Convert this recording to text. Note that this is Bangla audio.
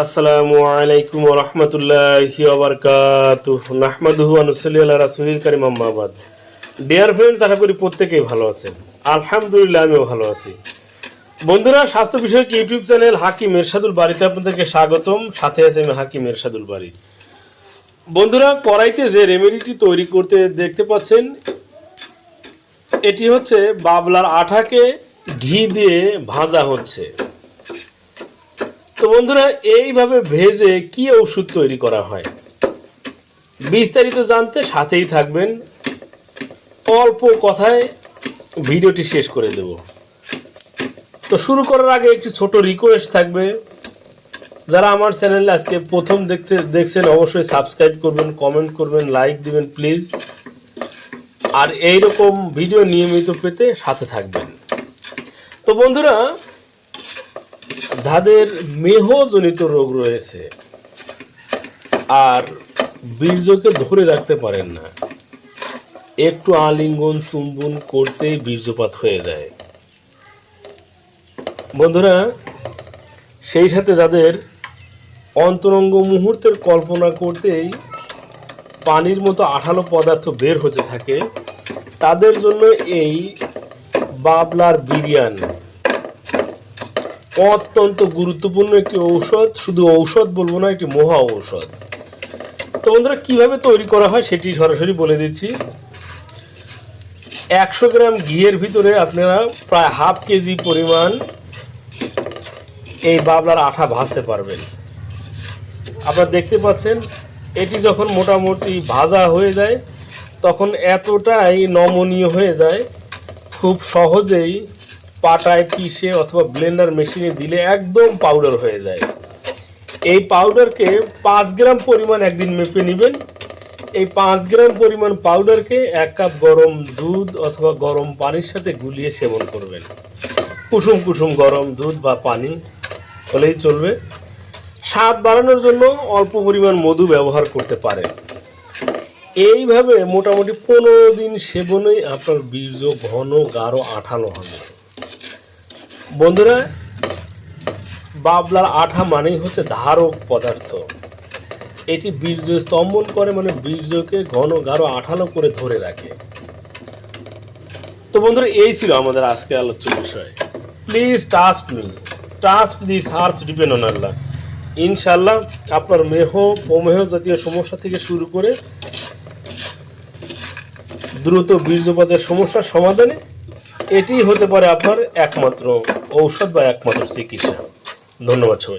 আসসালামু আলাইকুম ওয়া রাহমাতুল্লাহি ওয়া বারাকাতুহু নাহমাদুহু ওয়া নুসাল্লি আলা রাসূলিল কারীম আম্মা বাদ। ডিয়ার ফ্রেন্ডস, আশা করি প্রত্যেকেই ভালো আছেন। আলহামদুলিল্লাহ, আমিও ভালো আছি। বন্ধুরা, স্বাস্থ্য বিষয়ক ইউটিউব চ্যানেল হাকিম এরশাদুল বাড়িতে আপনাদেরকে স্বাগতম। সাথে আছে আমি হাকিম এরশাদুল বাড়ি। বন্ধুরা, কড়াইতে যে রেমেডিটি তৈরি করতে দেখতে পাচ্ছেন, এটি হচ্ছে বাবলার আটাকে ঘি দিয়ে ভাজা হচ্ছে। তো বন্ধুরা, এইভাবে ভেজে কি ওষুধ তৈরি করা হয় বিস্তারিত জানতে সাথেই থাকবেন। অল্প কথায় ভিডিওটি শেষ করে দেব। তো শুরু করার আগে একটি ছোট রিকোয়েস্ট থাকবে, যারা আমার চ্যানেলে আজকে প্রথম দেখছেন অবশ্যই সাবস্ক্রাইব করবেন, কমেন্ট করবেন, লাইক দিবেন প্লিজ। আর এইরকম ভিডিও নিয়মিত পেতে সাথে থাকবেন। তো বন্ধুরা, যাদের মেহজনিত রোগ রয়েছে আর বীর্যকে ধরে রাখতে পারেন না, একটু আলিঙ্গন চুম্বন করতেই বীর্যপাত হয়ে যায়। বন্ধুরা, সেই সাথে যাদের অন্তরঙ্গ মুহূর্তের কল্পনা করতেই পানির মতো আঠালো পদার্থ বের হতে থাকে, তাদের জন্য এই বাবলার বিরিয়ান অত্যন্ত গুরুত্বপূর্ণ একটি ঔষধ। শুধু ঔষধ বলবো না, একটি মহা ঔষধ। তো বন্ধুরা, কীভাবে তৈরি করা হয় সেটি সরাসরি বলে দিচ্ছি। 100 গ্রাম ঘিয়ের ভিতরে আপনারা প্রায় হাফ কেজি পরিমাণ এই বাবলার আঠা ভাজতে পারবেন। আপনারা দেখতে পাচ্ছেন, এটি যখন মোটামুটি ভাজা হয়ে যায় তখন এতটাই নমনীয় হয়ে যায়, খুব সহজেই পাটায় পিষে অথবা ব্লেন্ডার মেশিনে দিলে একদম পাউডার হয়ে যায়। এই পাউডারকে 5 গ্রাম পরিমাণ একদিন মেপে নেবেন। এই 5 গ্রাম পরিমাণ পাউডারকে 1 কাপ গরম দুধ অথবা গরম পানির সাথে গুলিয়ে সেবন করবেন। কুসুম কুসুম গরম দুধ বা পানি হলেই চলবে। স্বাদ বাড়ানোর জন্য অল্প পরিমাণ মধু ব্যবহার করতে পারেন। এইভাবে মোটামুটি 15 দিন সেবনেই আপনার বীর্য ঘন গাঢ় আঠালো হবে। বন্ধুরা, বাবলার আঠা মানেই হচ্ছে ধারক পদার্থ। এটি বীর্য স্তম্ভন করে, মানে বীর্যকে ঘন গাঢ় আঠালো করে ধরে রাখে। তো বন্ধুরা, এই ছিল আমাদের আজকে আলোচ্য বিষয়। Please trust me, trust this herbs depend on Allah. ইনশাল্লাহ আপনার প্রমেহ জাতীয় সমস্যা থেকে শুরু করে দ্রুত বীর্যপাতের সমস্যার সমাধানে এটি হতে পারে আপনার একমাত্র ঔষধ বা একমাত্র চিকিৎসা। ধন্যবাদ সবাই।